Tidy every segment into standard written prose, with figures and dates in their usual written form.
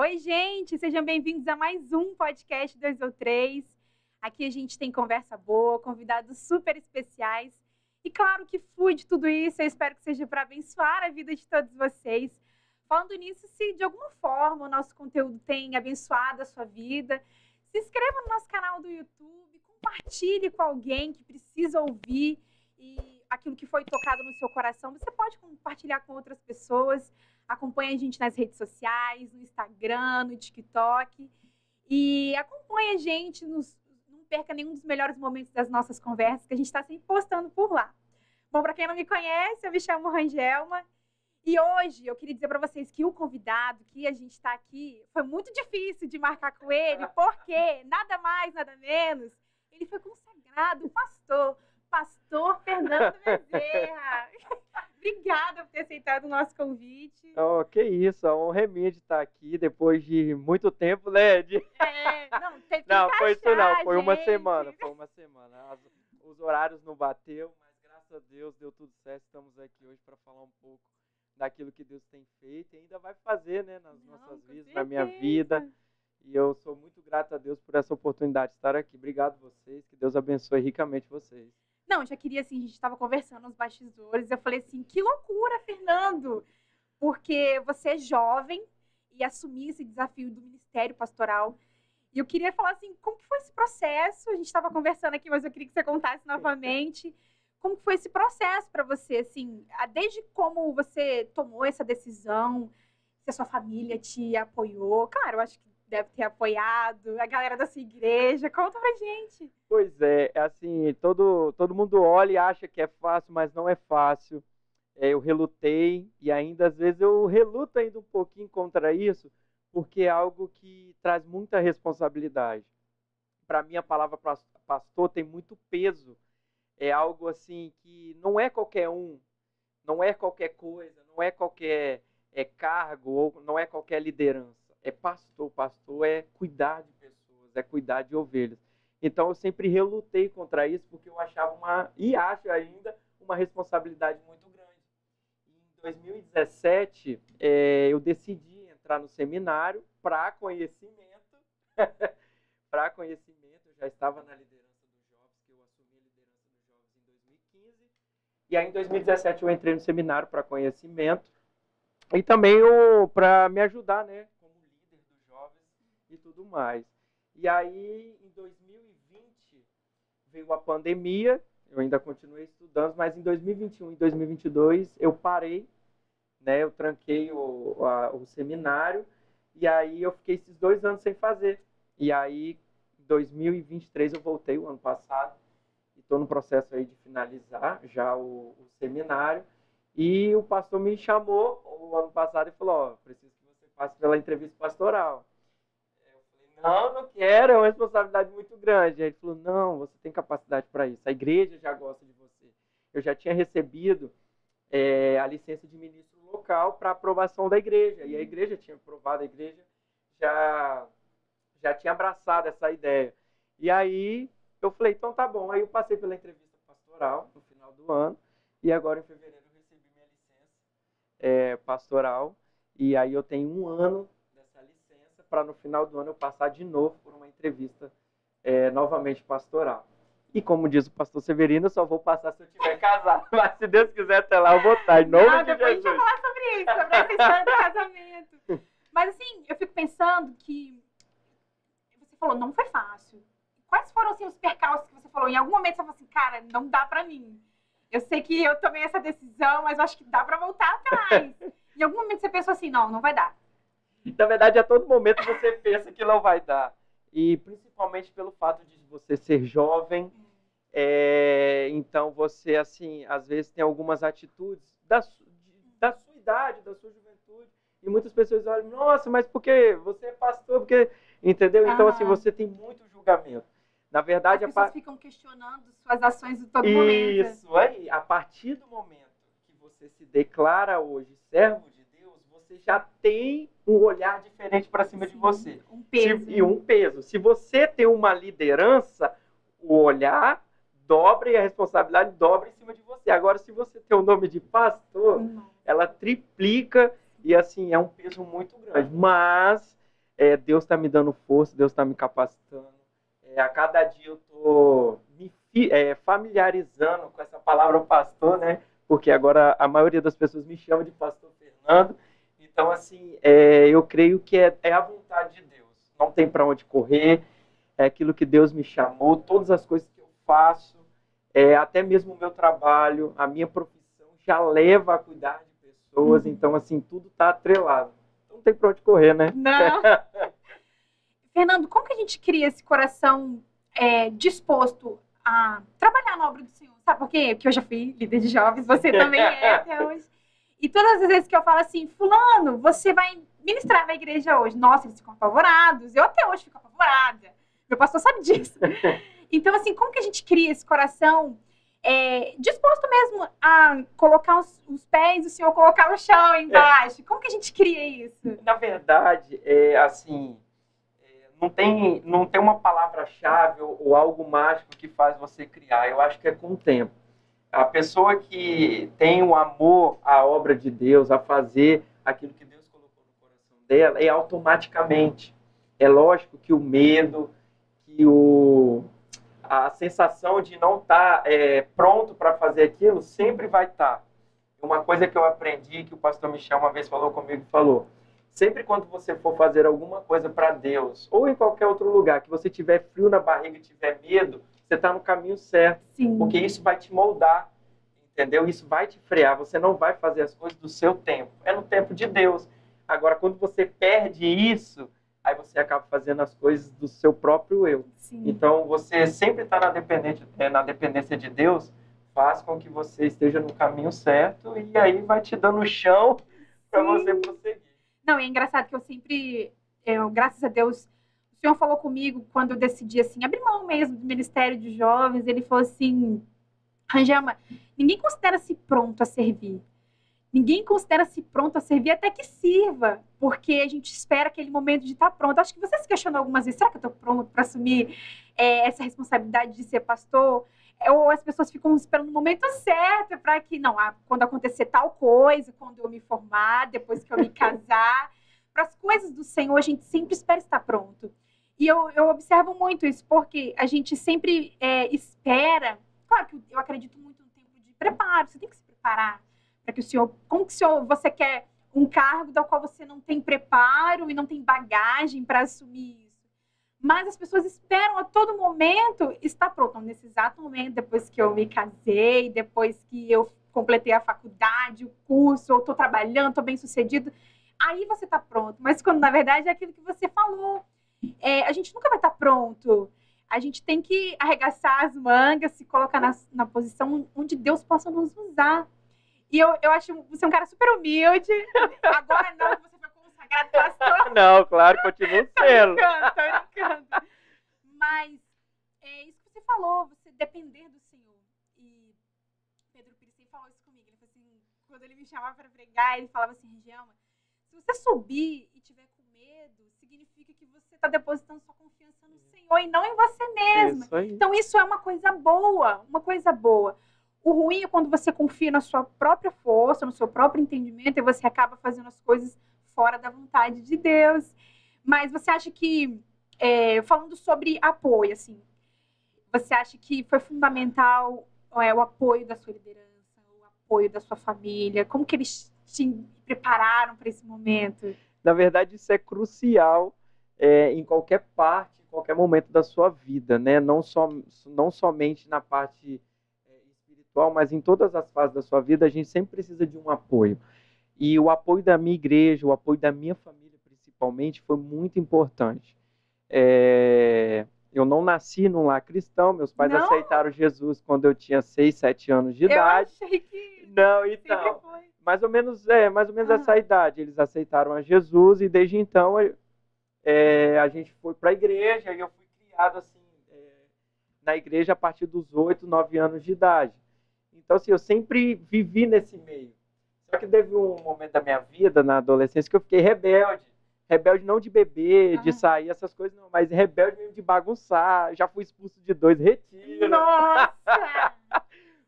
Oi, gente, sejam bem-vindos a mais um podcast 2 ou 3. Aqui a gente tem conversa boa, convidados super especiais. E claro que flui de tudo isso, eu espero que seja para abençoar a vida de todos vocês. Falando nisso, se de alguma forma o nosso conteúdo tem abençoado a sua vida, se inscreva no nosso canal do YouTube, compartilhe com alguém que precisa ouvir e aquilo que foi tocado no seu coração. Você pode compartilhar com outras pessoas. Acompanhe a gente nas redes sociais, no Instagram, no TikTok. E acompanhe a gente, não perca nenhum dos melhores momentos das nossas conversas, que a gente está sempre postando por lá. Bom, para quem não me conhece, eu me chamo Rangelma. E hoje eu queria dizer para vocês que o convidado que a gente está aqui foi muito difícil de marcar com ele, porque nada mais, nada menos, ele foi consagrado pastor Fernando Bezerra. Obrigada por ter aceitado o nosso convite. Oh, que isso, a honra é minha de estar aqui depois de muito tempo, né? Não, teve que Não, foi isso não, foi uma gente. semana. Os horários não bateu, mas graças a Deus deu tudo certo. Estamos aqui hoje para falar um pouco daquilo que Deus tem feito e ainda vai fazer, né, nas nossas vidas, na minha vida. E eu sou muito grato a Deus por essa oportunidade de estar aqui. Obrigado a vocês, que Deus abençoe ricamente vocês. Não, já queria, assim, a gente estava conversando nos bastidores, eu falei assim, que loucura, Fernando, porque você é jovem e assumir esse desafio do ministério pastoral. E eu queria falar assim, como que foi esse processo? A gente estava conversando aqui, mas eu queria que você contasse novamente. Como que foi esse processo para você, assim, desde como você tomou essa decisão, se a sua família te apoiou? Claro, eu acho que deve ter apoiado, a galera da sua igreja. Conta pra gente. Pois é, assim, todo mundo olha e acha que é fácil, mas não é fácil. Eu relutei e ainda, às vezes, eu reluto ainda um pouquinho contra isso, porque é algo que traz muita responsabilidade. Para mim, a palavra pastor tem muito peso. É algo assim que não é qualquer um, não é qualquer coisa, não é qualquer cargo, ou não é qualquer liderança. É pastor. Pastor é cuidar de pessoas, é cuidar de ovelhas. Então, eu sempre relutei contra isso, porque eu achava e acho ainda, uma responsabilidade muito grande. Em 2017, eu decidi entrar no seminário para conhecimento. Para conhecimento, eu já estava na liderança dos jovens, que eu assumi a liderança dos jovens em 2015. E aí, em 2017, eu entrei no seminário para conhecimento. E também para me ajudar, né? E tudo mais. E aí, em 2020, veio a pandemia, eu ainda continuei estudando, mas em 2021 e 2022 eu parei, né? Eu tranquei o seminário, e aí eu fiquei esses 2 anos sem fazer. E aí, em 2023 eu voltei, o ano passado, e estou no processo aí de finalizar já o seminário, e o pastor me chamou o ano passado e falou, preciso que você passe pela entrevista pastoral. Não quero, é uma responsabilidade muito grande. Aí ele falou, não, você tem capacidade para isso, a igreja já gosta de você. Eu já tinha recebido a licença de ministro local para aprovação da igreja, e a igreja tinha aprovado, a igreja já tinha abraçado essa ideia. E aí eu falei, então tá bom. Aí eu passei pela entrevista pastoral no final do ano, e agora em fevereiro eu recebi minha licença pastoral, e aí eu tenho 1 ano para no final do ano eu passar de novo por uma entrevista novamente pastoral. E como diz o pastor Severino, eu só vou passar se eu tiver casado. Mas se Deus quiser, até lá eu vou estar. Em nome de depois Jesus. a gente vai falar sobre isso, sobre essa história do casamento. Mas assim, eu fico pensando que você falou, não foi fácil. Quais foram assim, os percalços que você falou? Em algum momento você falou assim, cara, não dá para mim. Eu sei que eu tomei essa decisão, mas eu acho que dá para voltar atrás. Em algum momento você pensou assim, não vai dar. Na verdade, a todo momento você pensa que não vai dar. E principalmente pelo fato de você ser jovem. Então você, assim, às vezes tem algumas atitudes da sua idade, da sua juventude. E muitas pessoas olham, nossa, mas por que você é pastor? Porque, entendeu? Então, assim, você tem muito julgamento. Na verdade, as pessoas ficam questionando suas ações a todo momento. Isso, aí, a partir do momento que você se declara hoje servo de Deus, você já tem um olhar diferente para cima de você. Um peso. E um peso. Se você tem uma liderança, o olhar dobra e a responsabilidade dobra em cima de você. Agora, se você tem o nome de pastor, ela triplica e, assim, é um peso muito grande. Mas Deus está me dando força, Deus está me capacitando. A cada dia eu estou me familiarizando com essa palavra pastor, né? Porque agora a maioria das pessoas me chama de pastor Fernando. Então, assim, eu creio que é a vontade de Deus. Não tem para onde correr, é aquilo que Deus me chamou, todas as coisas que eu faço, até mesmo o meu trabalho, a minha profissão já leva a cuidar de pessoas. Então, assim, tudo está atrelado. Não tem para onde correr, né? Não. Fernando, como que a gente cria esse coração disposto a trabalhar na obra do Senhor? Sabe por quê? Porque eu já fui líder de jovens, você também é até hoje. E todas as vezes que eu falo assim, fulano, você vai ministrar na igreja hoje. Nossa, eles ficam apavorados. Eu até hoje fico apavorada. Meu pastor sabe disso. Então, assim, como que a gente cria esse coração disposto mesmo a colocar os pés, o Senhor colocar o chão embaixo? Como que a gente cria isso? Na verdade, assim, não tem uma palavra-chave ou algo mágico que faz você criar. Eu acho que é com o tempo. A pessoa que tem o amor à obra de Deus, a fazer aquilo que Deus colocou no coração dela, automaticamente. É lógico que o medo, que a sensação de não estar pronto para fazer aquilo sempre vai estar. Uma coisa que eu aprendi, que o pastor Michel uma vez falou comigo, falou: sempre quando você for fazer alguma coisa para Deus, ou em qualquer outro lugar, que você tiver frio na barriga e tiver medo, você está no caminho certo. Sim. Porque isso vai te moldar, entendeu? Isso vai te frear. Você não vai fazer as coisas do seu tempo. É no tempo de Deus. Agora, quando você perde isso, aí você acaba fazendo as coisas do seu próprio eu. Sim. Então, você sempre está na dependência de Deus, faz com que você esteja no caminho certo e aí vai te dando chão para você prosseguir. Não, é engraçado que eu sempre, graças a Deus, o Senhor falou comigo quando eu decidi, assim, abrir mão mesmo do Ministério de Jovens. Ele falou assim: Angelma, ninguém considera-se pronto a servir. Ninguém considera-se pronto a servir até que sirva, porque a gente espera aquele momento de estar pronto. Acho que você se questionou algumas vezes: será que eu estou pronto para assumir essa responsabilidade de ser pastor? Ou as pessoas ficam esperando o momento certo para que, não, quando acontecer tal coisa, quando eu me formar, depois que eu me casar. Para as coisas do Senhor, a gente sempre espera estar pronto. E eu observo muito isso, porque a gente sempre espera. Claro que eu acredito muito no tempo de preparo. Você tem que se preparar para que o Senhor... Como que você quer um cargo do qual você não tem preparo e não tem bagagem para assumir isso? Mas as pessoas esperam a todo momento estar pronto. Nesse exato momento, depois que eu me casei, depois que eu completei a faculdade, o curso, ou estou trabalhando, estou bem sucedido, aí você está pronto. Mas quando, na verdade, é aquilo que você falou. A gente nunca vai estar pronto. A gente tem que arregaçar as mangas, se colocar na posição onde Deus possa nos usar. E eu acho você um cara super humilde. Agora não, você foi consagrado pastor. Não, claro, continua sendo. Tô brincando. Mas isso que você falou, você depender do Senhor. E Pedro Pires falou isso comigo. Ele falou assim, quando ele me chamava para pregar, ele falava assim: Regiama, se você subir e tiver com medo, significa que você está depositando sua confiança no Senhor e não em você mesma. Então isso é uma coisa boa, uma coisa boa. O ruim é quando você confia na sua própria força, no seu próprio entendimento, e você acaba fazendo as coisas fora da vontade de Deus. Mas você acha que, falando sobre apoio, assim, você acha que foi fundamental o apoio da sua liderança, o apoio da sua família? Como que eles te prepararam para esse momento? Na verdade, isso é crucial em qualquer parte, em qualquer momento da sua vida, né? Não somente na parte espiritual, mas em todas as fases da sua vida, a gente sempre precisa de um apoio. E o apoio da minha igreja, o apoio da minha família, principalmente, foi muito importante. Eu não nasci num lar cristão, meus pais aceitaram Jesus quando eu tinha 6, 7 anos de idade. Eu achei que não, então, mais ou menos essa idade, eles aceitaram a Jesus, e desde então a gente foi para a igreja, e eu fui criado assim, na igreja a partir dos 8, 9 anos de idade. Então, assim, eu sempre vivi nesse meio. Só que teve um momento da minha vida, na adolescência, que eu fiquei rebelde. Rebelde não de beber, de sair, essas coisas não, mas rebelde mesmo de bagunçar. Já fui expulso de 2 retiros. Nossa!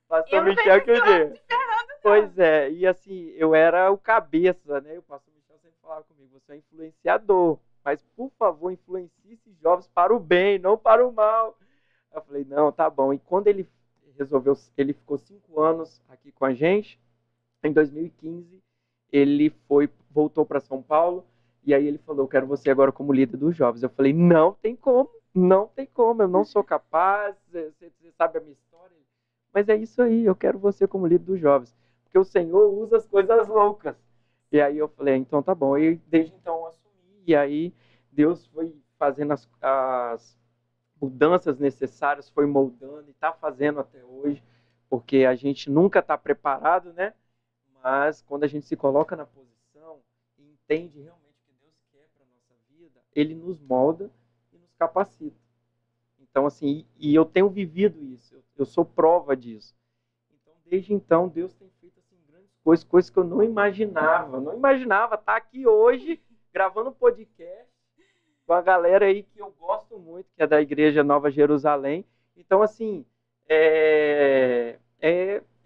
Pastor Michel que eu digo. Pois e assim, eu era o cabeça, né? O pastor Michel sempre falava comigo: você é influenciador. mas, por favor, influencie esses jovens para o bem, não para o mal. Eu falei, não, tá bom. E quando ele ele ficou 5 anos aqui com a gente, em 2015, ele voltou para São Paulo, e aí ele falou, eu quero você agora como líder dos jovens. Eu falei, não tem como, eu não sou capaz, você sabe a minha história, mas é isso aí, eu quero você como líder dos jovens, porque o Senhor usa as coisas loucas. E aí eu falei, então tá bom. E desde então eu assumi, e aí Deus foi fazendo as mudanças necessárias, foi moldando e está fazendo até hoje, porque a gente nunca está preparado, né? Mas quando a gente se coloca na posição e entende realmente o que Deus quer para a nossa vida, Ele nos molda e nos capacita. Então, assim, e eu tenho vivido isso, eu sou prova disso. Então, desde então, Deus tem feito assim, grandes coisas que eu não imaginava estar aqui hoje, gravando um podcast, com a galera aí que eu gosto muito, que é da Igreja Nova Jerusalém. Então, assim, é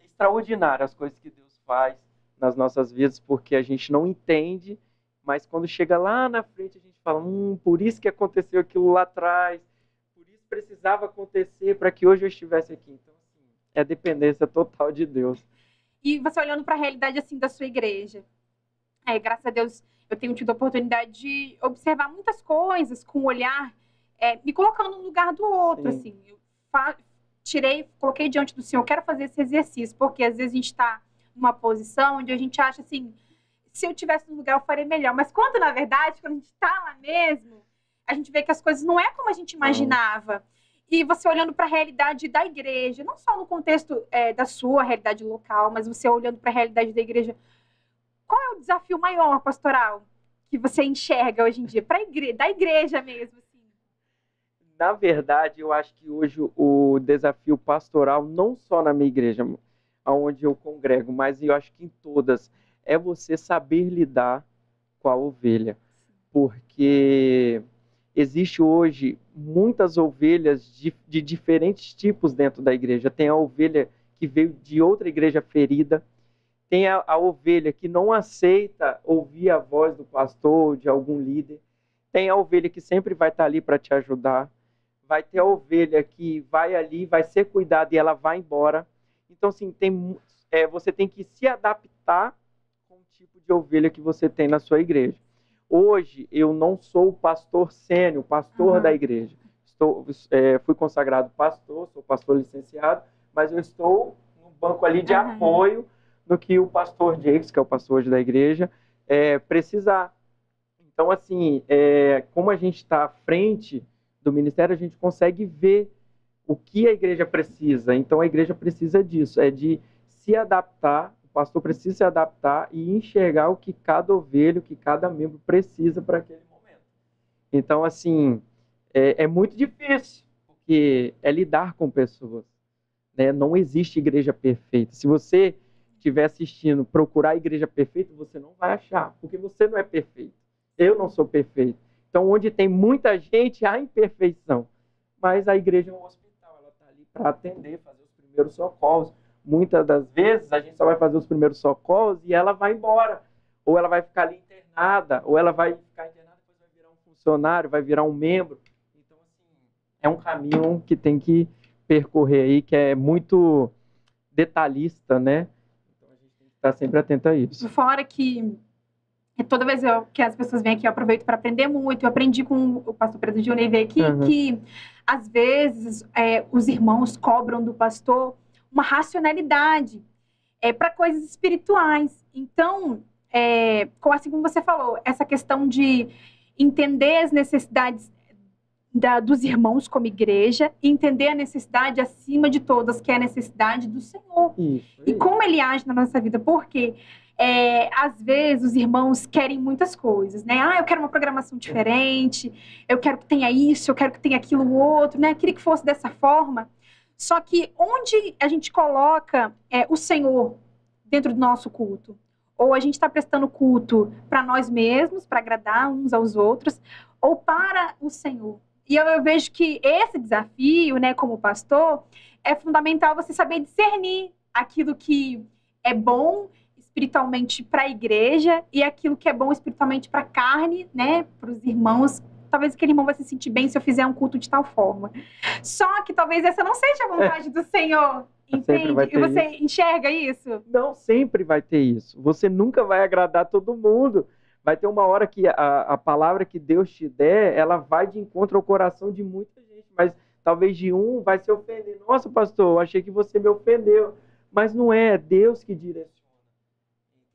extraordinário as coisas que Deus faz nas nossas vidas, porque a gente não entende, mas quando chega lá na frente, a gente fala, por isso que aconteceu aquilo lá atrás, por isso precisava acontecer para que hoje eu estivesse aqui. Então, assim, é dependência total de Deus. E você olhando para a realidade, assim, da sua igreja, graças a Deus, eu tenho tido a oportunidade de observar muitas coisas com o olhar, me colocando no lugar do outro, Sim. assim. Eu coloquei diante do Senhor, eu quero fazer esse exercício, porque às vezes a gente está numa posição onde a gente acha assim, se eu tivesse no lugar eu faria melhor. Mas quando, na verdade, quando a gente está lá mesmo, a gente vê que as coisas não é como a gente imaginava. E você olhando para a realidade da igreja, não só no contexto da sua realidade local, mas você olhando para a realidade da igreja, qual é o desafio maior pastoral que você enxerga hoje em dia, da igreja mesmo? Assim? Na verdade, eu acho que hoje o desafio pastoral, não só na minha igreja, onde eu congrego, mas eu acho que em todas, é você saber lidar com a ovelha. Porque existe hoje muitas ovelhas de diferentes tipos dentro da igreja. Tem a ovelha que veio de outra igreja ferida, tem a ovelha que não aceita ouvir a voz do pastor ou de algum líder, tem a ovelha que sempre vai estar ali para te ajudar, vai ter a ovelha que vai ali, vai ser cuidada e ela vai embora. Então, assim, você tem que se adaptar com o tipo de ovelha que você tem na sua igreja. Hoje, eu não sou o pastor sênior, pastor da igreja. Fui consagrado pastor, sou pastor licenciado, mas eu estou no banco ali de apoio no que o pastor Jacobs, que é o pastor hoje da igreja, precisar. Então, assim, como a gente está à frente do ministério, a gente consegue ver o que a igreja precisa. Então, a igreja precisa disso, de se adaptar, o pastor precisa se adaptar e enxergar o que cada ovelha, o que cada membro precisa para aquele momento. Então, assim, é muito difícil, porque é lidar com pessoas. Né? Não existe igreja perfeita. Se você estiver assistindo, procurar a igreja perfeita, você não vai achar, porque você não é perfeito. Eu não sou perfeito. Então, onde tem muita gente, há imperfeição. Mas a igreja é um hospital, ela está ali para atender, fazer os primeiros socorros. Muitas das vezes, a gente só vai fazer os primeiros socorros e ela vai embora. Ou ela vai ficar ali internada, ou ela vai ficar internada, depois vai virar um funcionário, vai virar um membro. Então, assim, é um caminho que tem que percorrer aí, que é muito detalhista, né? Então, a gente tem que estar sempre atento a isso. Fora que toda vez que as pessoas vêm aqui, eu aproveito para aprender muito. Eu aprendi com o pastor Pedro Júnior veio aqui que, às vezes, os irmãos cobram do pastor uma racionalidade para coisas espirituais. Então, assim como você falou, essa questão de entender as necessidades dos irmãos como igreja e entender a necessidade acima de todas, que é a necessidade do Senhor. Isso. E como Ele age na nossa vida. Porque às vezes os irmãos querem muitas coisas, né? Eu quero uma programação diferente, eu quero que tenha isso, eu quero que tenha aquilo outro, né? Eu queria que fosse dessa forma. Só que onde a gente coloca o Senhor dentro do nosso culto? Ou a gente está prestando culto para nós mesmos, para agradar uns aos outros, ou para o Senhor? E eu vejo que esse desafio, né, como pastor, é fundamental você saber discernir aquilo que é bom espiritualmente para a igreja e aquilo que é bom espiritualmente para a carne, né, para os irmãos. Talvez aquele irmão vai se sentir bem se eu fizer um culto de tal forma. Só que talvez essa não seja a vontade do Senhor, entende? E você enxerga isso? Não, sempre vai ter isso. Você nunca vai agradar todo mundo. Vai ter uma hora que a palavra que Deus te der, ela vai de encontro ao coração de muita gente, mas talvez de um vai se ofender. Nossa, pastor, eu achei que você me ofendeu. Mas não é Deus que direciona.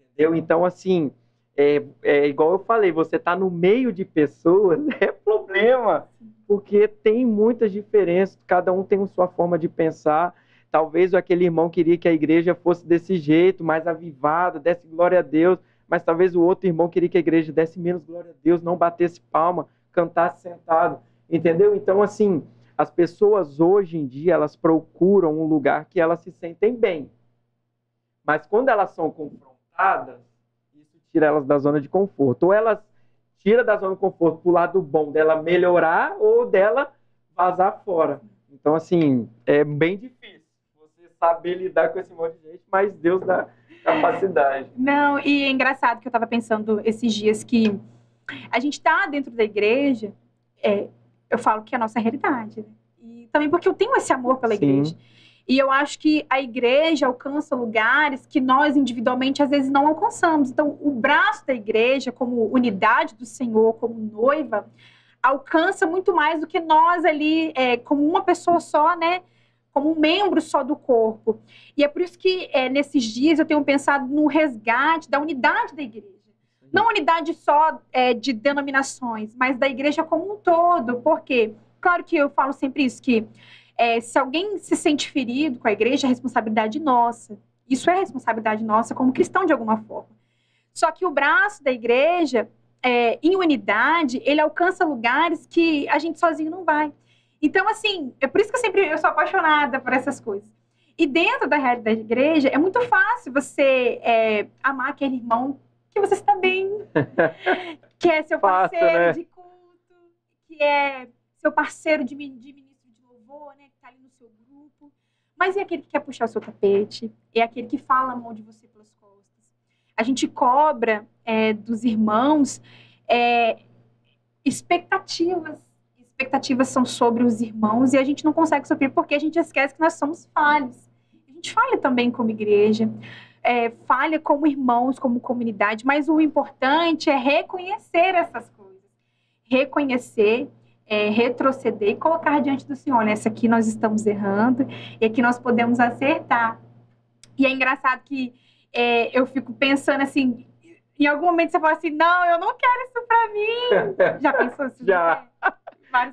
Entendeu? Então, assim, é igual eu falei, você está no meio de pessoas, é problema, porque tem muitas diferenças, cada um tem a sua forma de pensar. Talvez aquele irmão queria que a igreja fosse desse jeito, mais avivada, desse glória a Deus, mas talvez o outro irmão queria que a igreja desse menos glória a Deus, não batesse palma, cantasse sentado, entendeu? Então, assim, as pessoas hoje em dia, elas procuram um lugar que elas se sentem bem, mas quando elas são confrontadas, isso tira elas da zona de conforto, ou elas tiram da zona de conforto pro lado bom dela melhorar, ou dela vazar fora. Então, assim, é bem difícil você saber lidar com esse monte de gente, mas Deus dá capacidade. Não, e é engraçado que eu estava pensando esses dias que a gente está dentro da igreja, eu falo que é a nossa realidade, né? E também porque eu tenho esse amor pela igreja. E eu acho que a igreja alcança lugares que nós individualmente às vezes não alcançamos. Então, o braço da igreja, como unidade do Senhor, como noiva, alcança muito mais do que nós ali, como uma pessoa só, né? Como um membro só do corpo. E é por isso que nesses dias eu tenho pensado no resgate da unidade da igreja. Não unidade só de denominações, mas da igreja como um todo. Por quê? Claro que eu falo sempre isso, que se alguém se sente ferido com a igreja, é responsabilidade nossa. Isso é responsabilidade nossa como cristão de alguma forma. Só que o braço da igreja, em unidade, ele alcança lugares que a gente sozinho não vai. Então, assim, é por isso que eu sou apaixonada por essas coisas. E dentro da realidade da igreja, é muito fácil você amar aquele irmão que você está bem, que é seu parceiro, né, de culto, que é seu parceiro de ministro de louvor, né, que está ali no seu grupo. Mas é aquele que quer puxar o seu tapete, é aquele que fala mal de você pelas costas. A gente cobra dos irmãos expectativas. Expectativas são sobre os irmãos e a gente não consegue suprir porque a gente esquece que nós somos falhos. A gente falha também como igreja, falha como irmãos, como comunidade, mas o importante é reconhecer essas coisas. Reconhecer, retroceder e colocar diante do Senhor. Nessa aqui nós estamos errando e aqui nós podemos acertar. E é engraçado que eu fico pensando assim, em algum momento você fala assim, não, eu não quero isso pra mim. Já pensou assim? Já.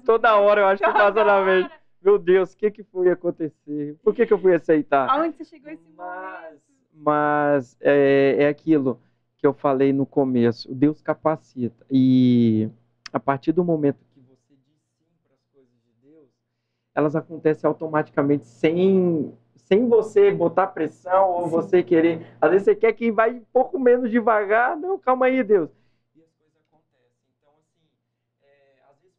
Toda hora eu acho que passa na mente. Meu Deus, o que foi acontecer? Por que eu fui aceitar? Aonde você chegou esse momento? Mas é aquilo que eu falei no começo. Deus capacita. E a partir do momento que você diz sim para as coisas de Deus, elas acontecem automaticamente sem você botar pressão ou você querer. Às vezes você quer que vai um pouco menos devagar. Não, calma aí, Deus.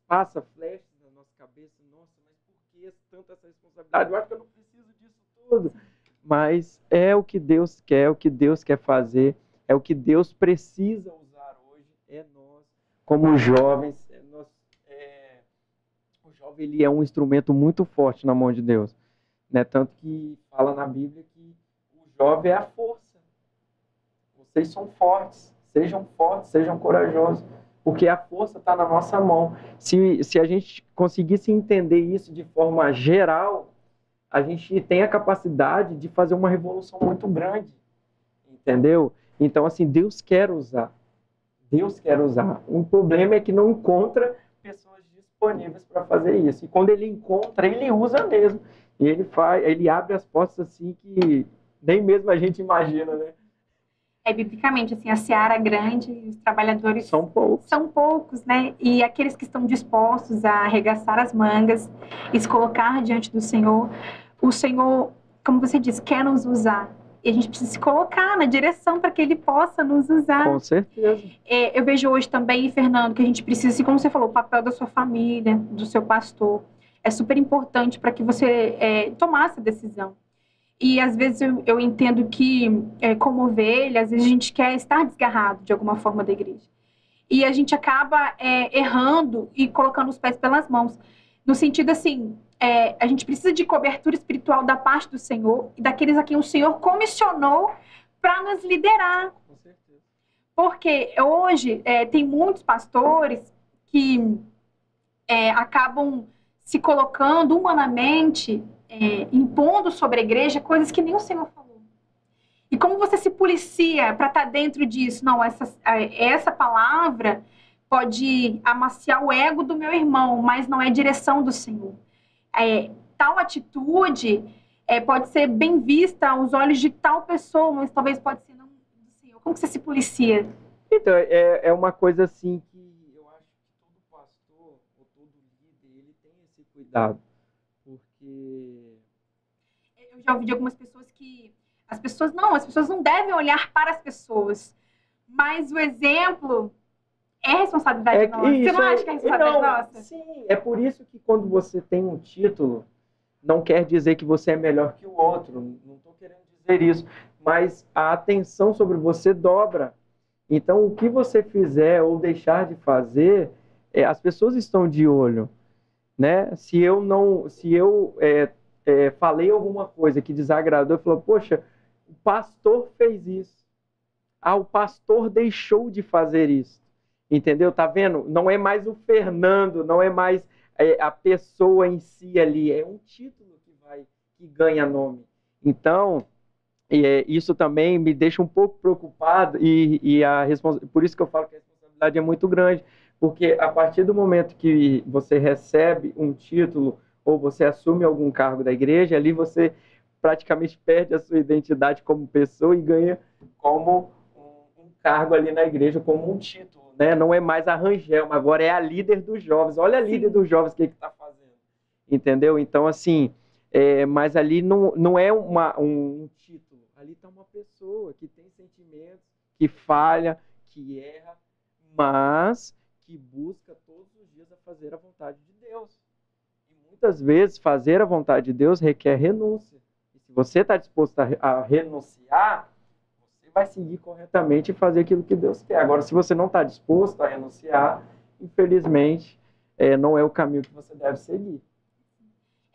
Passa flash na nossa cabeça, nossa, mas por que tanta essa responsabilidade? Eu acho que eu não preciso disso tudo. Mas é o que Deus quer, é o que Deus quer fazer, é o que Deus precisa usar hoje, nós, como jovens. O jovem ele é um instrumento muito forte na mão de Deus, né? Tanto que fala na Bíblia que o jovem é a força. Vocês são fortes, sejam corajosos. Porque a força está na nossa mão. Se a gente conseguisse entender isso de forma geral, a gente tem a capacidade de fazer uma revolução muito grande. Entendeu? Então, assim, Deus quer usar. Deus quer usar. O problema é que não encontra pessoas disponíveis para fazer isso. E quando ele encontra, ele usa mesmo. E ele abre as portas assim que nem mesmo a gente imagina, né? Biblicamente, assim, a seara grande, os trabalhadores são poucos, né? E aqueles que estão dispostos a arregaçar as mangas e se colocar diante do Senhor, o Senhor, como você disse, quer nos usar. E a gente precisa se colocar na direção para que Ele possa nos usar. Com certeza. Eu vejo hoje também, Fernando, que a gente precisa, assim, como você falou, o papel da sua família, do seu pastor, é super importante para que você tomasse a decisão. E às vezes eu entendo que, como ovelha, às vezes a gente quer estar desgarrado de alguma forma da igreja. E a gente acaba errando e colocando os pés pelas mãos. No sentido assim, a gente precisa de cobertura espiritual da parte do Senhor e daqueles a quem o Senhor comissionou para nos liderar. Com certeza. Porque hoje tem muitos pastores que acabam se colocando humanamente, impondo sobre a igreja coisas que nem o Senhor falou. E como você se policia para estar dentro disso? Não, essa palavra pode amaciar o ego do meu irmão, mas não é direção do Senhor. Tal atitude pode ser bem vista aos olhos de tal pessoa, mas talvez pode ser não do Senhor. Como que você se policia? Então, é uma coisa assim que eu acho que todo pastor ou todo líder, ele tem esse cuidado. Porque eu já ouvi de algumas pessoas que as pessoas não devem olhar para as pessoas, mas o exemplo é responsabilidade nossa. Você não acha que é responsabilidade nossa? Sim, é por isso que quando você tem um título, não quer dizer que você é melhor que o outro, não estou querendo dizer isso, mas a atenção sobre você dobra. Então, o que você fizer ou deixar de fazer, as pessoas estão de olho, né? Se eu falei alguma coisa que desagradou, eu falo, poxa, o pastor fez isso. O pastor deixou de fazer isso. Entendeu? Tá vendo? Não é mais o Fernando, não é mais a pessoa em si ali, é um título que ganha nome. Então, isso também me deixa um pouco preocupado por isso que eu falo que a responsabilidade é muito grande, porque a partir do momento que você recebe um título ou você assume algum cargo da igreja, ali você praticamente perde a sua identidade como pessoa e ganha como um cargo ali na igreja, como um título, né? Não é mais a Rangelma, agora é a líder dos jovens. Olha a líder dos jovens, o que está fazendo. Entendeu? Então, assim, mas ali não é um título. Ali está uma pessoa que tem sentimentos, que falha, que erra, mas que busca todos os dias a fazer a vontade de Deus. E muitas vezes fazer a vontade de Deus requer renúncia. E se você está disposto a renunciar, você vai seguir corretamente e fazer aquilo que Deus quer. Agora, se você não está disposto a renunciar, infelizmente, não é o caminho que você deve seguir.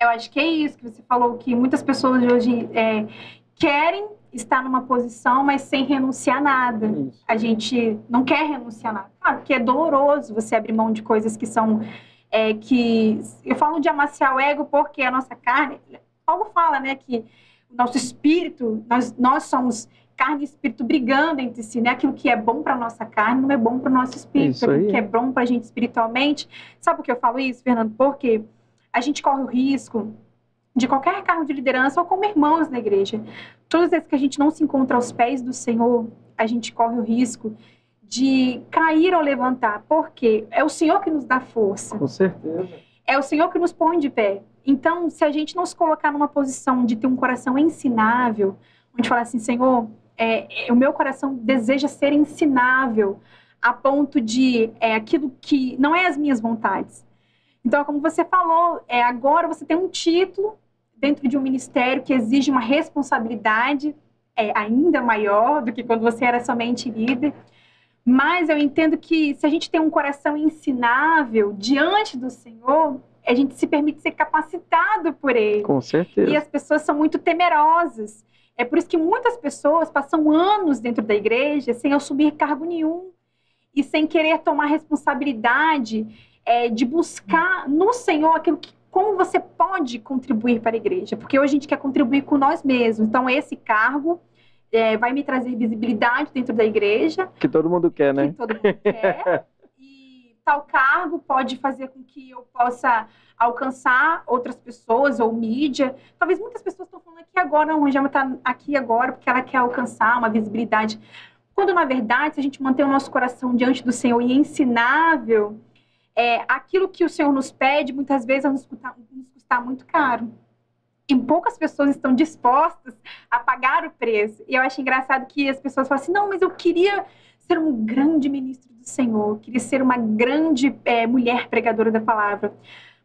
Eu acho que é isso que você falou, que muitas pessoas hoje querem estar numa posição, mas sem renunciar a nada. Isso. A gente não quer renunciar a nada. Claro que é doloroso você abrir mão de coisas que são... eu falo de amaciar o ego porque a nossa carne... Paulo fala, né, que o nosso espírito, nós somos carne e espírito brigando entre si, né? Aquilo que é bom para a nossa carne não é bom para o nosso espírito. Aquilo que é bom para a gente espiritualmente. Sabe por que eu falo isso, Fernando? Porque a gente corre o risco de qualquer cargo de liderança ou como irmãos na igreja. Todas as vezes que a gente não se encontra aos pés do Senhor, a gente corre o risco de cair ou levantar. Por quê? É o Senhor que nos dá força. Com certeza. É o Senhor que nos põe de pé. Então, se a gente não se colocar numa posição de ter um coração ensinável, onde falar assim, Senhor, o meu coração deseja ser ensinável a ponto de aquilo que não é as minhas vontades. Então, como você falou, agora você tem um título dentro de um ministério que exige uma responsabilidade ainda maior do que quando você era somente líder. Mas eu entendo que se a gente tem um coração ensinável diante do Senhor, a gente se permite ser capacitado por Ele. Com certeza. E as pessoas são muito temerosas. É por isso que muitas pessoas passam anos dentro da igreja sem assumir cargo nenhum e sem querer tomar responsabilidade de buscar no Senhor aquilo que, como você pode contribuir para a igreja. Porque hoje a gente quer contribuir com nós mesmos. Então, esse cargo vai me trazer visibilidade dentro da igreja. Que todo mundo quer, né? Que todo mundo quer. E tal cargo pode fazer com que eu possa alcançar outras pessoas ou mídia. Talvez muitas pessoas estão falando aqui agora, não, a Rangelma está aqui agora porque ela quer alcançar uma visibilidade. Quando, na verdade, se a gente manter o nosso coração diante do Senhor e ensinável, aquilo que o Senhor nos pede, muitas vezes, vai nos custar muito caro. E poucas pessoas estão dispostas a pagar o preço. E eu acho engraçado que as pessoas falam assim, não, mas eu queria ser um grande ministro do Senhor, eu queria ser uma grande mulher pregadora da palavra.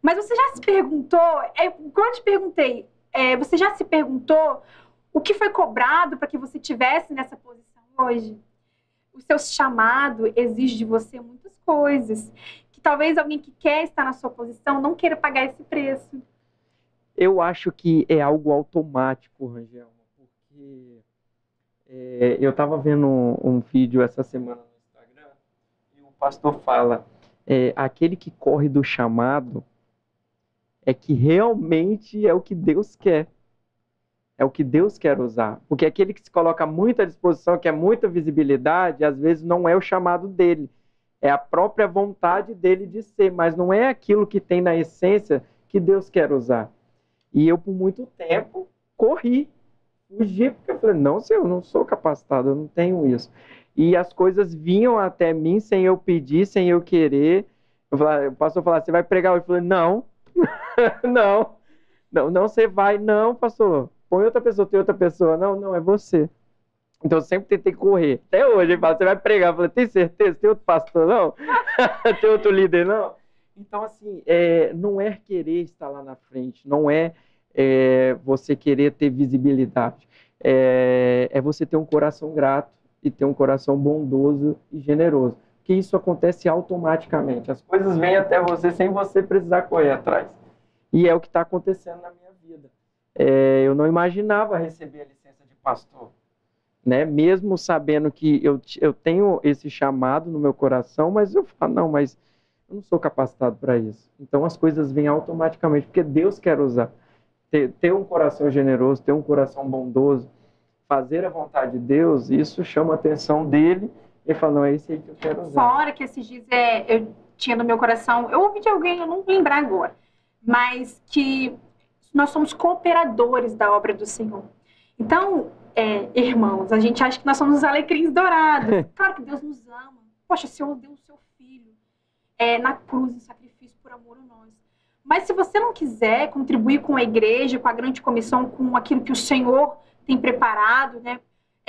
Mas você já se perguntou, quando eu te perguntei, você já se perguntou o que foi cobrado para que você estivesse nessa posição hoje? O seu chamado exige de você muitas coisas, que talvez alguém que quer estar na sua posição não queira pagar esse preço. Eu acho que é algo automático, Rangel, porque eu estava vendo um vídeo essa semana no Instagram e o pastor fala, aquele que corre do chamado é que realmente é o que Deus quer. É o que Deus quer usar. Porque aquele que se coloca muito à disposição, que é muita visibilidade, às vezes não é o chamado dele. É a própria vontade dele de ser, mas não é aquilo que tem na essência que Deus quer usar. E eu, por muito tempo, fugi, porque eu falei, não, eu não sou capacitado, eu não tenho isso. E as coisas vinham até mim sem eu pedir, sem eu querer. O pastor falava, você vai pregar hoje? Eu falei, não, não, você vai, não, pastor. Põe outra pessoa, tem outra pessoa. Não, é você. Então eu sempre tentei correr. Até hoje, ele fala, você vai pregar? Eu falei, tem certeza? Tem outro pastor, não? Tem outro líder, não? Então, assim, não é querer estar lá na frente, não é você querer ter visibilidade. É você ter um coração grato e ter um coração bondoso e generoso. Que isso acontece automaticamente. As coisas vêm até você sem você precisar correr atrás. E é o que está acontecendo na minha vida. Eu não imaginava receber a licença de pastor, né? Mesmo sabendo que eu tenho esse chamado no meu coração, mas eu falo, não, mas eu não sou capacitado para isso. Então as coisas vêm automaticamente, porque Deus quer usar. Ter um coração generoso, ter um coração bondoso, fazer a vontade de Deus, isso chama a atenção dele. Ele fala, não, é isso aí que eu quero usar. Fora que esses dias eu tinha no meu coração, eu ouvi de alguém, eu não vou lembrar agora, mas que nós somos cooperadores da obra do Senhor. Então, irmãos, a gente acha que nós somos os alecrins dourados. Claro que Deus nos ama. Poxa, o Senhor deu o seu Filho na cruz, em sacrifício por amor a nós. Mas se você não quiser contribuir com a igreja, com a grande comissão, com aquilo que o Senhor tem preparado, né?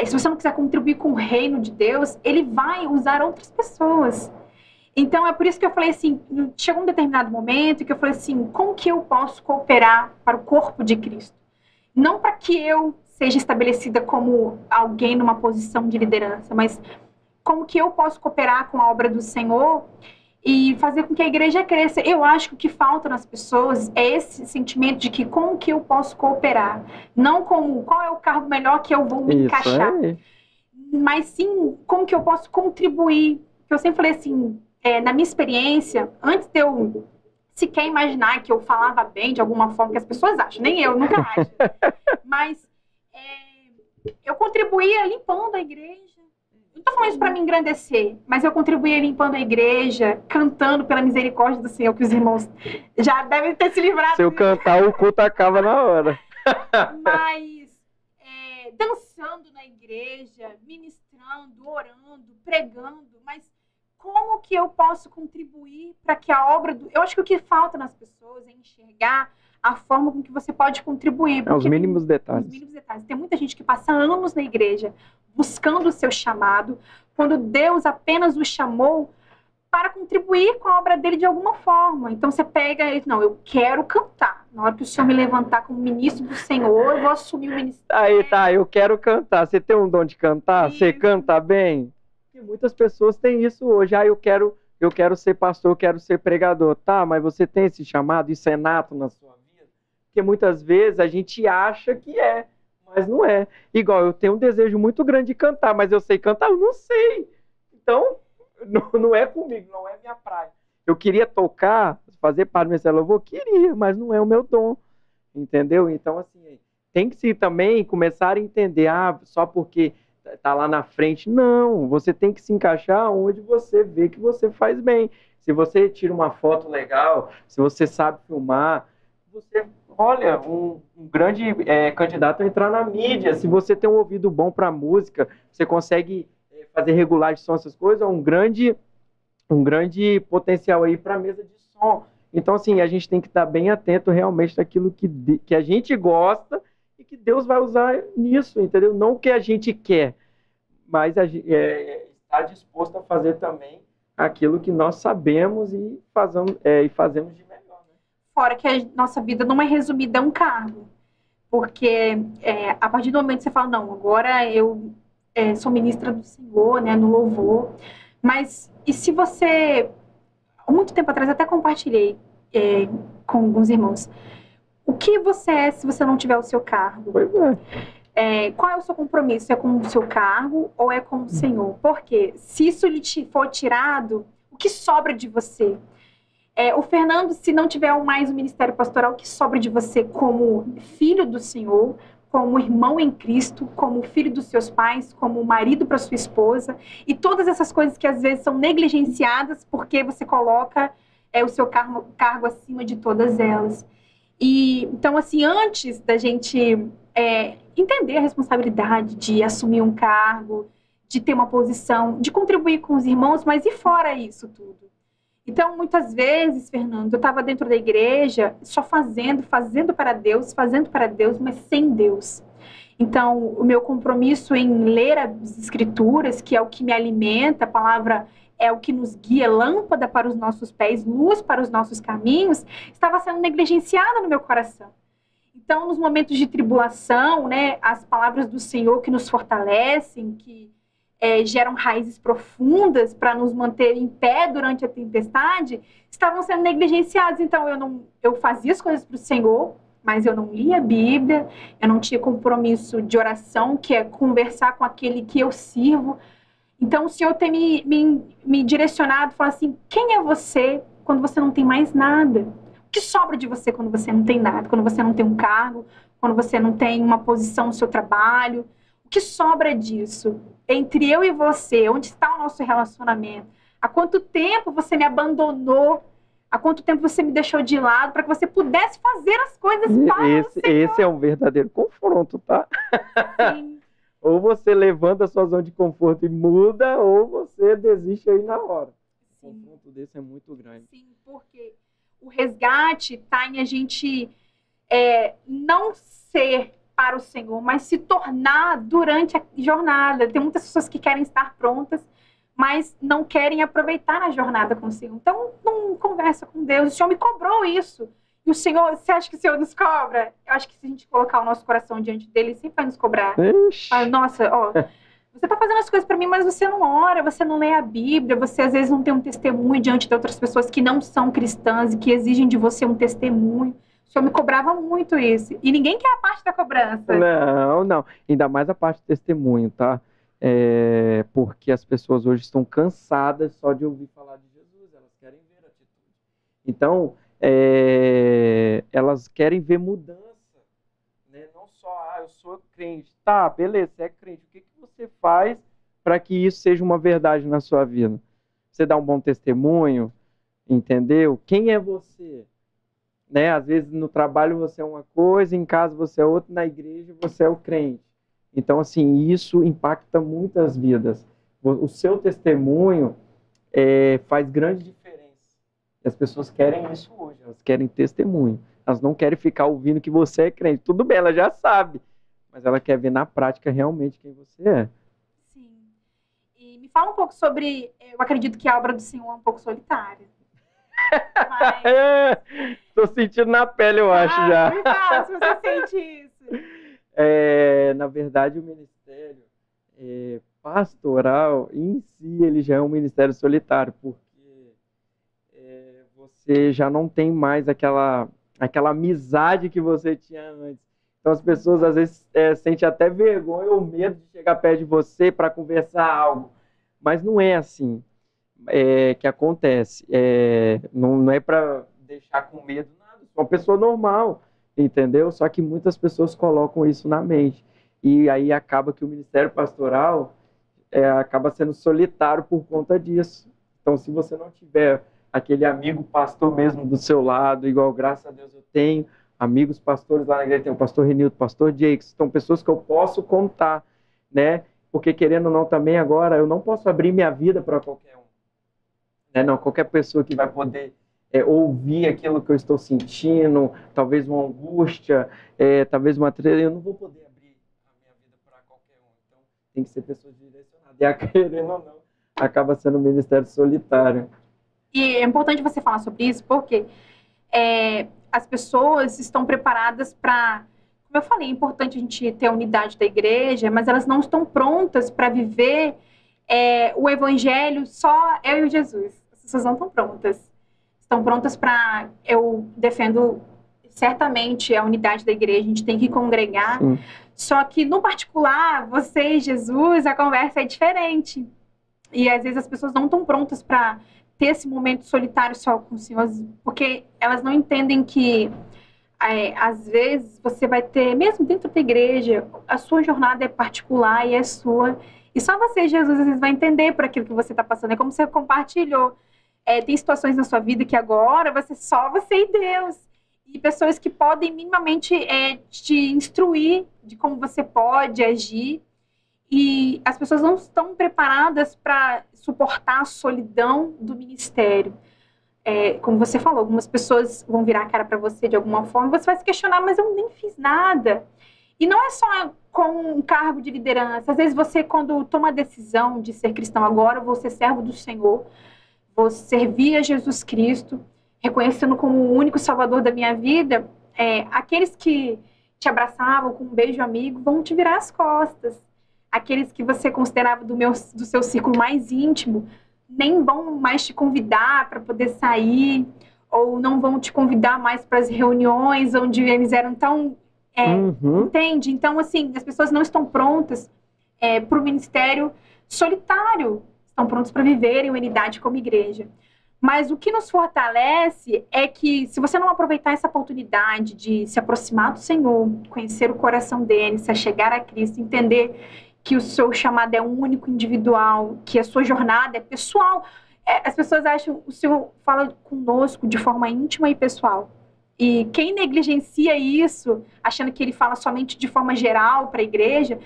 Se você não quiser contribuir com o reino de Deus, Ele vai usar outras pessoas. Então, é por isso que eu falei assim, chegou um determinado momento que eu falei assim, como que eu posso cooperar para o corpo de Cristo? Não para que eu seja estabelecida como alguém numa posição de liderança, mas como que eu posso cooperar com a obra do Senhor e fazer com que a igreja cresça. Eu acho que o que falta nas pessoas é esse sentimento de que como que eu posso cooperar. Não como qual é o cargo melhor que eu vou me encaixar, mas sim como que eu posso contribuir. Eu sempre falei assim, na minha experiência, antes de eu sequer imaginar que eu falava bem de alguma forma, que as pessoas acham, nem eu, nunca acho. Mas eu contribuía limpando a igreja. Não estou falando isso para me engrandecer, mas eu contribuía limpando a igreja, cantando pela misericórdia do Senhor, que os irmãos já devem ter se livrado. Se eu cantar, o culto acaba na hora. Mas dançando na igreja, ministrando, orando, pregando, mas como que eu posso contribuir para que a obra do... Eu acho que o que falta nas pessoas é enxergar a forma com que você pode contribuir. Os mínimos detalhes. Os mínimos detalhes. Tem muita gente que passa anos na igreja buscando o seu chamado, quando Deus apenas o chamou para contribuir com a obra dele de alguma forma. Então você pega e não, eu quero cantar. Na hora que o Senhor me levantar como ministro do Senhor, eu vou assumir o ministério. Aí tá, eu quero cantar. Você tem um dom de cantar? Isso. Você canta bem? E muitas pessoas têm isso hoje. Eu quero ser pastor, eu quero ser pregador. Tá, mas você tem esse chamado? Isso é nato na sua vida? Porque muitas vezes a gente acha que mas não é. Igual, eu tenho um desejo muito grande de cantar, mas eu sei cantar? Eu não sei. Então, não é comigo, não é minha praia. Eu queria tocar, fazer parte do ministério de louvor, queria, mas não é o meu dom. Entendeu? Então, assim, tem que se também começar a entender, só porque tá lá na frente. Não, você tem que se encaixar onde você vê que você faz bem. Se você tira uma foto legal, se você sabe filmar, você, olha, um grande candidato a entrar na mídia. Se você tem um ouvido bom para música, você consegue fazer regulagem de som, essas coisas, um grande potencial aí para mesa de som. Então, assim, a gente tem que estar bem atento realmente naquilo que a gente gosta e que Deus vai usar nisso, entendeu? Não o que a gente quer, mas estar disposto a fazer também aquilo que nós sabemos e fazemos de melhor. Né? Fora que a nossa vida não é resumida a um cargo. porque a partir do momento que você fala, não, agora eu sou ministra do Senhor, né, no louvor, mas e se você, há muito tempo atrás, até compartilhei com alguns irmãos, o que você é se você não tiver o seu cargo? Pois é. Qual é o seu compromisso? É com o seu cargo ou é com o Senhor? Porque se isso lhe for tirado, o que sobra de você? O Fernando, se não tiver mais o ministério pastoral, o que sobra de você como filho do Senhor, como irmão em Cristo, como filho dos seus pais, como marido para sua esposa, e todas essas coisas que às vezes são negligenciadas porque você coloca o seu cargo acima de todas elas. E então, assim, antes da gente entender a responsabilidade de assumir um cargo, de ter uma posição, de contribuir com os irmãos, mas e fora isso tudo? Então, muitas vezes, Fernando, eu estava dentro da igreja só fazendo para Deus, mas sem Deus. Então, o meu compromisso em ler as Escrituras, que é o que me alimenta, a palavra é o que nos guia, lâmpada para os nossos pés, luz para os nossos caminhos, estava sendo negligenciada no meu coração. Então, nos momentos de tribulação, né, as palavras do Senhor que nos fortalecem, que geram raízes profundas para nos manter em pé durante a tempestade, estavam sendo negligenciadas. Então, eu fazia as coisas para o Senhor, mas eu não lia a Bíblia, eu não tinha compromisso de oração, que é conversar com aquele que eu sirvo. Então, o Senhor tem me direcionado, falar assim, quem é você quando você não tem mais nada? O que sobra de você quando você não tem nada? Quando você não tem um cargo, quando você não tem uma posição no seu trabalho? O que sobra disso? Entre eu e você, onde está o nosso relacionamento? Há quanto tempo você me abandonou? Há quanto tempo você me deixou de lado para que você pudesse fazer as coisas para o Senhor? Esse é um verdadeiro confronto, tá? Sim. Ou você levanta a sua zona de conforto e muda, ou você desiste aí na hora. Sim. O confronto desse é muito grande. Sim, porque o resgate está em a gente não ser para o Senhor, mas se tornar durante a jornada. Tem muitas pessoas que querem estar prontas, mas não querem aproveitar a jornada com o Senhor. Então, não conversa com Deus. O Senhor me cobrou isso. E o Senhor, você acha que o Senhor nos cobra? Eu acho que se a gente colocar o nosso coração diante dele, ele sempre vai nos cobrar. Fala, nossa, você está fazendo as coisas para mim, mas você não ora, você não lê a Bíblia, você às vezes não tem um testemunho diante de outras pessoas que não são cristãs e que exigem de você um testemunho. O Senhor me cobrava muito isso. E ninguém quer a parte da cobrança. Não. Ainda mais a parte do testemunho, tá? Porque as pessoas hoje estão cansadas só de ouvir falar de Jesus. Elas querem ver atitude. Então, elas querem ver mudança. Né? Não só, eu sou crente. Tá, beleza, você é crente. O que você faz para que isso seja uma verdade na sua vida? Você dá um bom testemunho? Entendeu? Quem é você? Né? Às vezes no trabalho você é uma coisa, em casa você é outra, na igreja você é o crente. Então, assim, isso impacta muitas vidas. O seu testemunho faz grande diferença. E as pessoas querem isso hoje, elas querem testemunho. Elas não querem ficar ouvindo que você é crente. Tudo bem, ela já sabe, mas ela quer ver na prática realmente quem você é. Sim. E me fala um pouco sobre, eu acredito que a obra do Senhor é um pouco solitária. Mas... Tô sentindo na pele, eu acho, já. Me fala se você sente isso. Na verdade, o ministério pastoral em si, ele já é um ministério solitário, porque você já não tem mais aquela amizade que você tinha antes. Então as pessoas às vezes sentem até vergonha ou medo de chegar perto de você para conversar algo, mas não é assim que acontece. Não é para deixar com medo nada, sou uma pessoa normal, entendeu? Só que muitas pessoas colocam isso na mente e aí acaba que o ministério pastoral acaba sendo solitário por conta disso. Então, se você não tiver aquele amigo pastor mesmo do seu lado, igual, graças a Deus, eu tenho amigos pastores lá na igreja, tem o pastor Renildo, o pastor Jakes, são pessoas que eu posso contar, né? Porque, querendo ou não, também agora, eu não posso abrir minha vida para qualquer um. Né? Não, qualquer pessoa que vai poder ouvir aquilo que eu estou sentindo, talvez uma angústia, talvez uma tristeza, eu não vou poder abrir a minha vida para qualquer um. Então, tem que ser pessoas direcionadas. E, querendo ou não, acaba sendo um ministério solitário. E é importante você falar sobre isso, porque as pessoas estão preparadas para como eu falei, é importante a gente ter a unidade da igreja, mas elas não estão prontas para viver o evangelho só eu e Jesus. As pessoas não estão prontas. Estão prontas para... Eu defendo certamente a unidade da igreja, a gente tem que congregar. Sim. Só que, no particular, você e Jesus, a conversa é diferente. E, às vezes, as pessoas não estão prontas para ter esse momento solitário só com o Senhor, porque elas não entendem que, às vezes, você vai ter, mesmo dentro da igreja, a sua jornada é particular e é sua. E só você, Jesus, às vezes, vai entender por aquilo que você está passando. É como você compartilhou. Tem situações na sua vida que agora só você e Deus. E pessoas que podem minimamente te instruir de como você pode agir. E as pessoas não estão preparadas para suportar a solidão do ministério. Como você falou, algumas pessoas vão virar a cara para você de alguma forma, você vai se questionar, mas eu nem fiz nada. E não é só com um cargo de liderança. Às vezes você, quando toma a decisão de ser cristão, agora eu vou ser servo do Senhor, vou servir a Jesus Cristo, reconhecendo como o único salvador da minha vida, aqueles que te abraçavam com um beijo amigo vão te virar as costas. Aqueles que você considerava do seu círculo mais íntimo nem vão mais te convidar para poder sair, ou não vão te convidar mais para as reuniões onde eles eram tão... Entende? Então, assim, as pessoas não estão prontas para o ministério solitário. Estão prontos para viverem unidade como igreja. Mas o que nos fortalece é que, se você não aproveitar essa oportunidade de se aproximar do Senhor, conhecer o coração dele, se achegar a Cristo, entender que o seu chamado é único, individual, que a sua jornada é pessoal. As pessoas acham que o Senhor fala conosco de forma íntima e pessoal. E quem negligencia isso, achando que ele fala somente de forma geral para a igreja,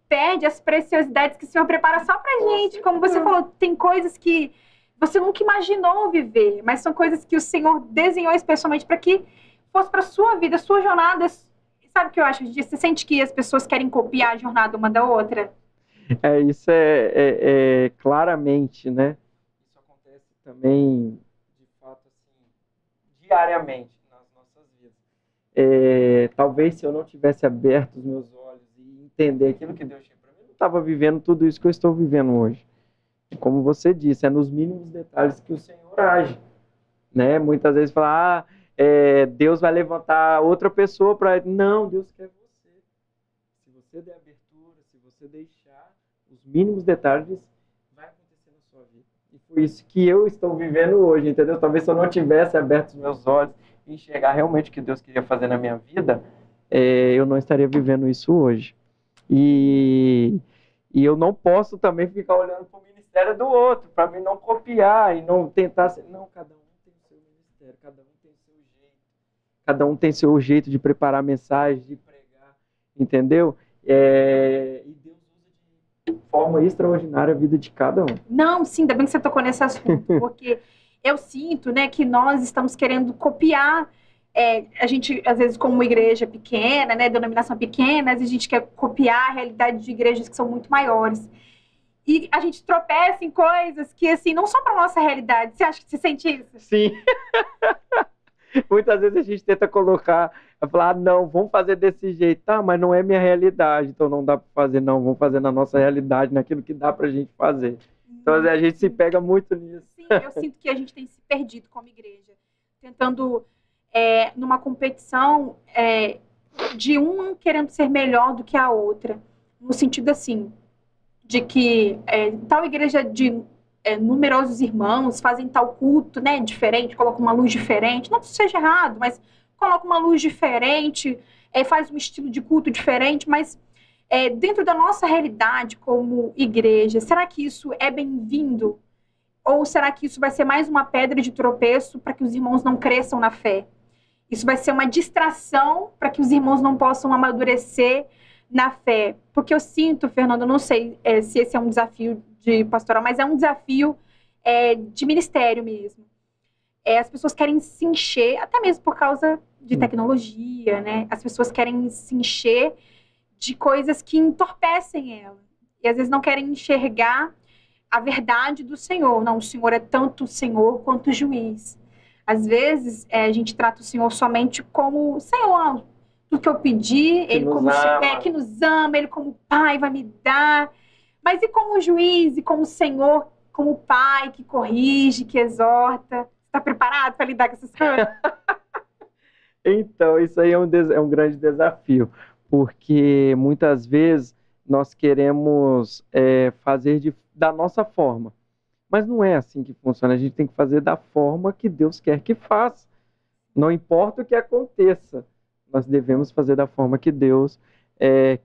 perde as preciosidades que o Senhor prepara só pra gente. Como você falou, tem coisas que você nunca imaginou viver, mas são coisas que o Senhor desenhou especialmente para que fosse para sua vida, sua jornada. Sabe o que eu acho disso? Você sente que as pessoas querem copiar a jornada uma da outra? Isso é claramente, né? Isso acontece também, de fato, assim, diariamente nas nossas vidas. Talvez se eu não tivesse aberto os meus olhos e entender aquilo que Deus tinha para mim, eu não estava vivendo tudo isso que eu estou vivendo hoje. Como você disse, é nos mínimos detalhes que o Senhor age, né? Muitas vezes fala, Deus vai levantar outra pessoa para... Não, Deus quer você. Se você der abertura, se você deixar, os mínimos detalhes vai acontecer na sua vida. E foi isso que eu estou vivendo hoje, entendeu? Talvez se eu não tivesse aberto os meus olhos e enxergar realmente o que Deus queria fazer na minha vida, eu não estaria vivendo isso hoje. E eu não posso também ficar olhando para o ministério do outro, para mim não copiar e não tentar ser... Não, cada um tem o seu ministério, cada um tem o seu jeito. Cada um tem seu jeito de preparar mensagem, de pregar, entendeu? E Deus usa de forma extraordinária a vida de cada um. Não, sim, ainda bem que você tocou nesse assunto, porque eu sinto, né, que nós estamos querendo copiar. A gente, às vezes, como igreja pequena, né, denominação pequena, às vezes a gente quer copiar a realidade de igrejas que são muito maiores. E a gente tropeça em coisas que, assim, não são para nossa realidade. Você acha que você sente isso? Sim. Muitas vezes a gente tenta falar, não, vamos fazer desse jeito. Tá, mas não é minha realidade, então não dá para fazer, não. Vamos fazer na nossa realidade, naquilo que dá para a gente fazer. Então, a gente se pega muito nisso. Sim, eu sinto que a gente tem se perdido como igreja, tentando... numa competição de uma querendo ser melhor do que a outra, no sentido assim, de que tal igreja de numerosos irmãos fazem tal culto, né, diferente, coloca uma luz diferente, não que isso seja errado, mas coloca uma luz diferente, faz um estilo de culto diferente, mas dentro da nossa realidade como igreja, será que isso é bem-vindo? Ou será que isso vai ser mais uma pedra de tropeço para que os irmãos não cresçam na fé? Isso vai ser uma distração para que os irmãos não possam amadurecer na fé. Porque eu sinto, Fernando, eu não sei se esse é um desafio de pastoral, mas é um desafio de ministério mesmo. As pessoas querem se encher, até mesmo por causa de tecnologia, né? As pessoas querem se encher de coisas que entorpecem ela. E às vezes não querem enxergar a verdade do Senhor. Não, o Senhor é tanto Senhor quanto juiz. Às vezes, a gente trata o Senhor somente como Senhor, tudo que eu pedir, Que Ele nos como ama. que nos ama, Ele como Pai vai me dar. Mas e como juiz, e como Senhor, como Pai que corrige, que exorta? Está preparado para lidar com essas coisas? Então, isso aí é um grande desafio, porque muitas vezes nós queremos fazer da nossa forma, mas não é assim que funciona. A gente tem que fazer da forma que Deus quer que faça. Não importa o que aconteça, nós devemos fazer da forma que Deus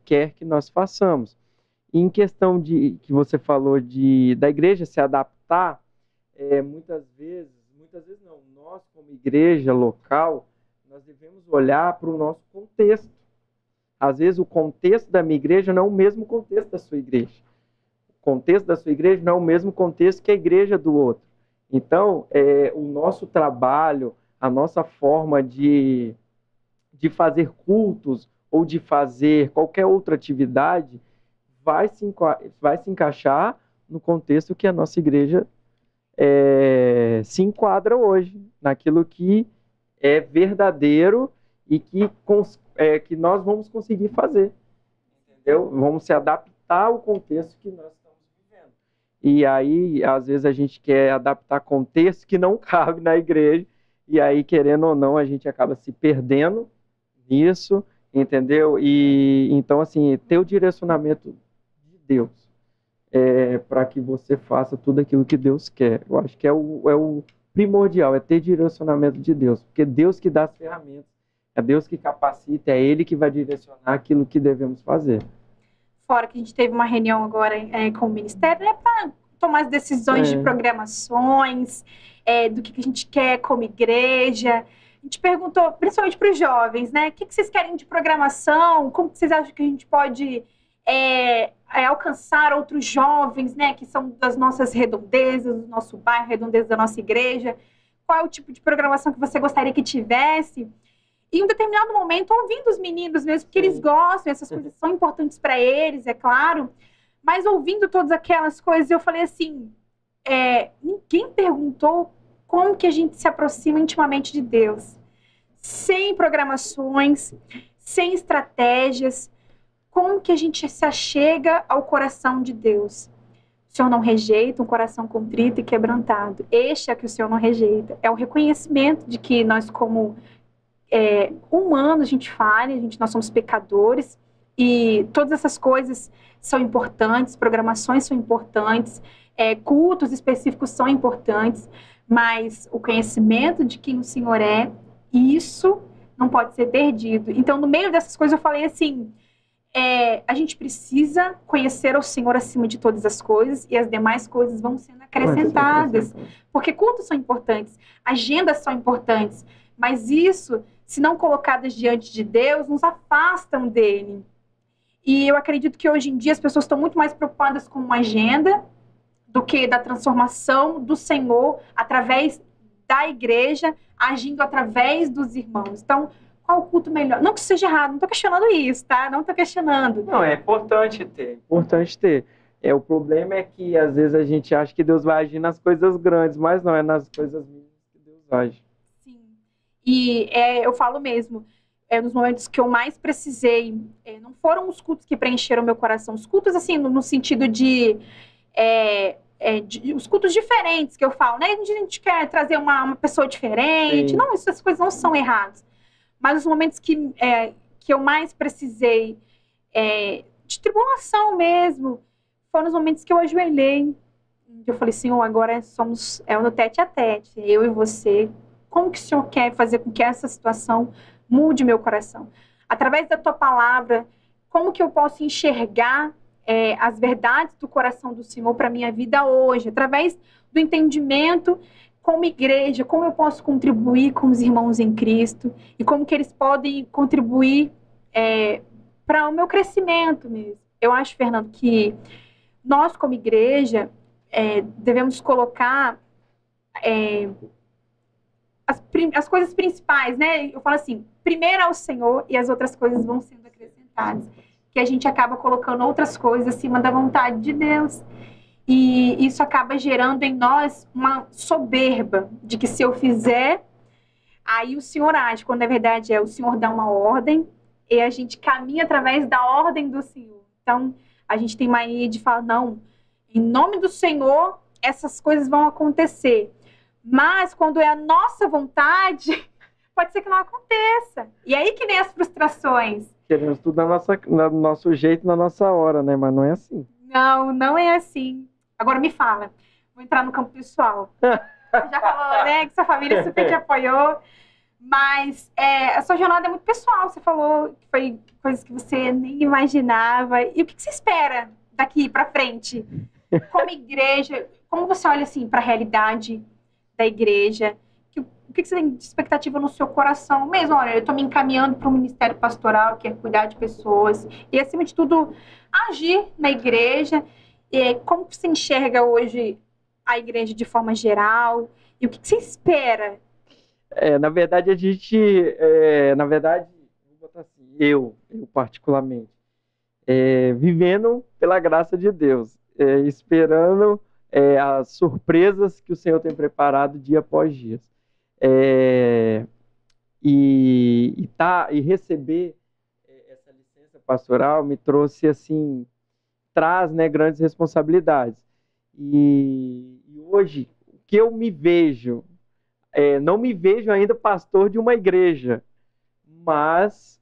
quer que nós façamos. E em questão que você falou da igreja se adaptar, muitas vezes não, nós como igreja local, nós devemos olhar para o nosso contexto. Às vezes o contexto da minha igreja não é o mesmo contexto da sua igreja. O contexto da sua igreja não é o mesmo contexto que a igreja do outro. Então, o nosso trabalho, a nossa forma de fazer cultos ou de fazer qualquer outra atividade vai se encaixar no contexto que a nossa igreja se enquadra hoje, naquilo que é verdadeiro e que nós vamos conseguir fazer, entendeu? Vamos se adaptar ao contexto que nós estamos vivendo. E aí, às vezes, a gente quer adaptar contexto que não cabe na igreja, e aí, querendo ou não, a gente acaba se perdendo nisso, entendeu? E então, assim, ter o direcionamento de Deus para que você faça tudo aquilo que Deus quer. Eu acho que é o primordial, é ter direcionamento de Deus, porque Deus que dá as ferramentas, é Deus que capacita, é Ele que vai direcionar aquilo que devemos fazer. Fora que a gente teve uma reunião agora com o Ministério, para tomar as decisões de programações, do que a gente quer como igreja. A gente perguntou, principalmente para os jovens, né? O que vocês querem de programação? Como vocês acham que a gente pode alcançar outros jovens, né? Que são das nossas redondezas, do nosso bairro, redondezas da nossa igreja. Qual é o tipo de programação que você gostaria que tivesse? E em um determinado momento, ouvindo os meninos mesmo, porque eles gostam, essas coisas são importantes para eles, é claro. Mas ouvindo todas aquelas coisas, eu falei assim, ninguém perguntou como que a gente se aproxima intimamente de Deus. Sem programações, sem estratégias. Como que a gente se achega ao coração de Deus? O Senhor não rejeita um coração contrito e quebrantado. Este é que o Senhor não rejeita. É o reconhecimento de que nós, como humanos, a gente falha, nós somos pecadores, e todas essas coisas são importantes, programações são importantes, cultos específicos são importantes, mas o conhecimento de quem o Senhor isso não pode ser perdido. Então, no meio dessas coisas, eu falei assim, a gente precisa conhecer o Senhor acima de todas as coisas, e as demais coisas vão sendo acrescentadas, porque cultos são importantes, agendas são importantes, mas isso, se não colocadas diante de Deus, nos afastam dele. E eu acredito que hoje em dia as pessoas estão muito mais preocupadas com uma agenda do que da transformação do Senhor através da igreja, agindo através dos irmãos. Então, qual o culto melhor? Não que seja errado, não estou questionando isso, tá? Não estou questionando. Não, é importante ter. O problema é que às vezes a gente acha que Deus vai agir nas coisas grandes, mas não, é nas coisas mínimas que Deus age. Sim. E eu falo mesmo, nos momentos que eu mais precisei, não foram os cultos que preencheram meu coração, os cultos assim, no sentido de os cultos diferentes que eu falo, né? A gente quer trazer uma pessoa diferente. Sim. Não, essas coisas não são erradas. Mas os momentos que eu mais precisei de tribulação mesmo, foram os momentos que eu ajoelhei. Eu falei, Senhor, agora somos no tete a tete, eu e você. Como que o Senhor quer fazer com que essa situação mude meu coração? Através da tua palavra, como que eu posso enxergar as verdades do coração do Senhor para a minha vida hoje? Através do entendimento como igreja, como eu posso contribuir com os irmãos em Cristo e como que eles podem contribuir para o meu crescimento mesmo. Eu acho, Fernando, que nós como igreja devemos colocar as coisas principais, né? Eu falo assim, primeiro é o Senhor e as outras coisas vão sendo acrescentadas. Que a gente acaba colocando outras coisas acima da vontade de Deus. E isso acaba gerando em nós uma soberba de que se eu fizer, aí o Senhor age, quando na verdade o Senhor dá uma ordem e a gente caminha através da ordem do Senhor. Então, a gente tem mania de falar, não, em nome do Senhor, essas coisas vão acontecer. Mas, quando é a nossa vontade, pode ser que não aconteça. E aí que vem as frustrações. Queremos tudo no nosso jeito, na nossa hora, né? Mas não é assim. Não, não é assim. Agora me fala, vou entrar no campo pessoal. Você já falou, né, que sua família super te apoiou, mas a sua jornada é muito pessoal. Você falou que foi coisas que você nem imaginava. E o que você espera daqui para frente? Como igreja, como você olha assim para a realidade da igreja? O que você tem de expectativa no seu coração mesmo? Olha, eu estou me encaminhando para um ministério pastoral, que é cuidar de pessoas e, acima de tudo, agir na igreja. E como você enxerga hoje a igreja de forma geral? E o que você espera? Na verdade, vou botar assim, eu particularmente, vivendo pela graça de Deus, esperando as surpresas que o Senhor tem preparado dia após dia. E receber essa licença pastoral me trouxe assim, traz, né, grandes responsabilidades. E hoje, o que eu me vejo, não me vejo ainda pastor de uma igreja, mas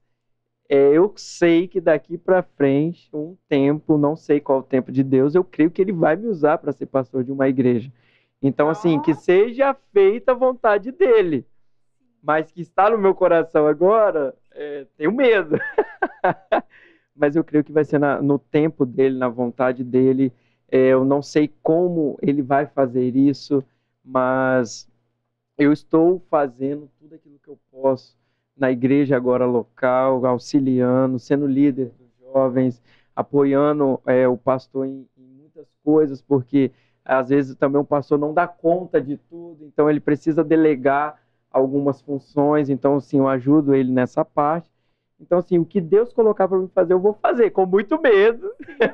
eu sei que daqui para frente, um tempo, não sei qual o tempo de Deus, eu creio que Ele vai me usar para ser pastor de uma igreja. Então, assim, que seja feita a vontade dEle, mas que está no meu coração agora, tenho medo. Mas eu creio que vai ser no tempo dEle, na vontade dEle. Eu não sei como Ele vai fazer isso, mas eu estou fazendo tudo aquilo que eu posso na igreja agora local, auxiliando, sendo líder dos jovens, apoiando o pastor em muitas coisas, porque às vezes também o pastor não dá conta de tudo, então ele precisa delegar algumas funções, então assim, eu ajudo ele nessa parte. Então assim, o que Deus colocar para mim fazer, eu vou fazer, com muito medo,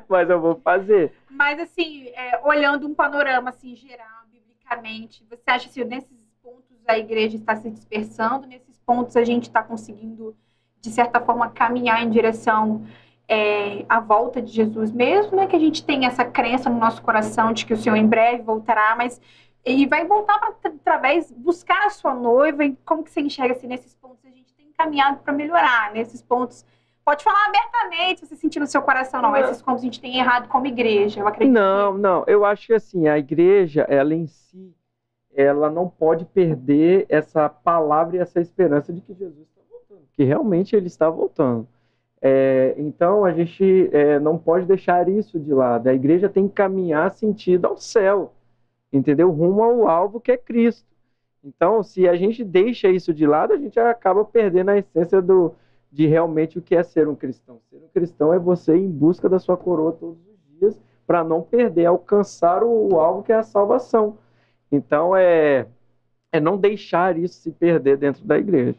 mas eu vou fazer. Mas assim, olhando um panorama assim, geral, biblicamente, você acha que nesses pontos a igreja está se dispersando, nesses pontos a gente está conseguindo, de certa forma, caminhar em direção à volta de Jesus mesmo, né? Que a gente tem essa crença no nosso coração de que o Senhor em breve voltará, mas ele vai voltar para, através, buscar a sua noiva. E como que você enxerga assim, nesses pontos a gente tem caminhado para melhorar, nesses pontos? Pode falar abertamente, se você sentir no seu coração, não. Esses pontos a gente tem errado como igreja, eu acredito. Não, eu acho que assim, a igreja, ela em si, ela não pode perder essa palavra e essa esperança de que Jesus está voltando, que realmente Ele está voltando. Então, a gente não pode deixar isso de lado. A igreja tem que caminhar sentido ao céu, entendeu? Rumo ao alvo que é Cristo. Então, se a gente deixa isso de lado, a gente acaba perdendo a essência de realmente o que é ser um cristão. Ser um cristão é você ir em busca da sua coroa todos os dias, para não perder, alcançar o alvo que é a salvação. Então, não deixar isso se perder dentro da igreja,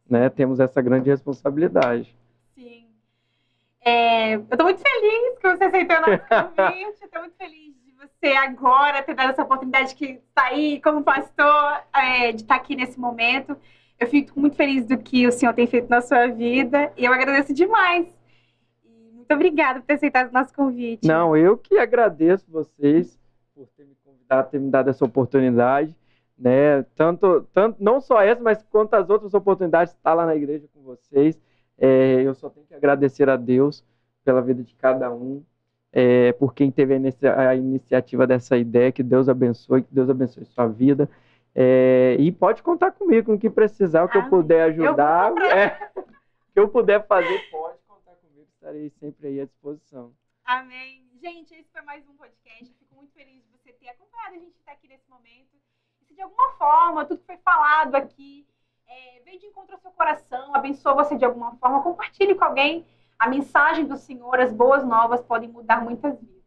né? Temos essa grande responsabilidade. Sim. Eu estou muito feliz que você aceitou o nosso convite. Estou muito feliz de você agora ter dado essa oportunidade que está aí como pastor, de estar aqui nesse momento. Eu fico muito feliz do que o Senhor tem feito na sua vida e eu agradeço demais. Muito obrigada por ter aceitado o nosso convite. Não, eu que agradeço vocês por ter me convidado, ter me dado essa oportunidade, né? Tanto não só essa, mas quanto as outras oportunidades de estar lá na igreja com vocês. Eu só tenho que agradecer a Deus pela vida de cada um, por quem teve a iniciativa dessa ideia. Que Deus abençoe sua vida. E pode contar comigo no que precisar, o que eu puder ajudar, o que eu puder fazer, pode contar comigo, estarei sempre aí à disposição. Amém. Gente, esse foi mais um podcast. Eu fico muito feliz de você ter acompanhado a gente estar aqui nesse momento. E se de alguma forma, tudo que foi falado aqui veio de encontro ao seu coração, abençoa você de alguma forma, compartilhe com alguém. A mensagem do Senhor, as boas novas podem mudar muitas vidas.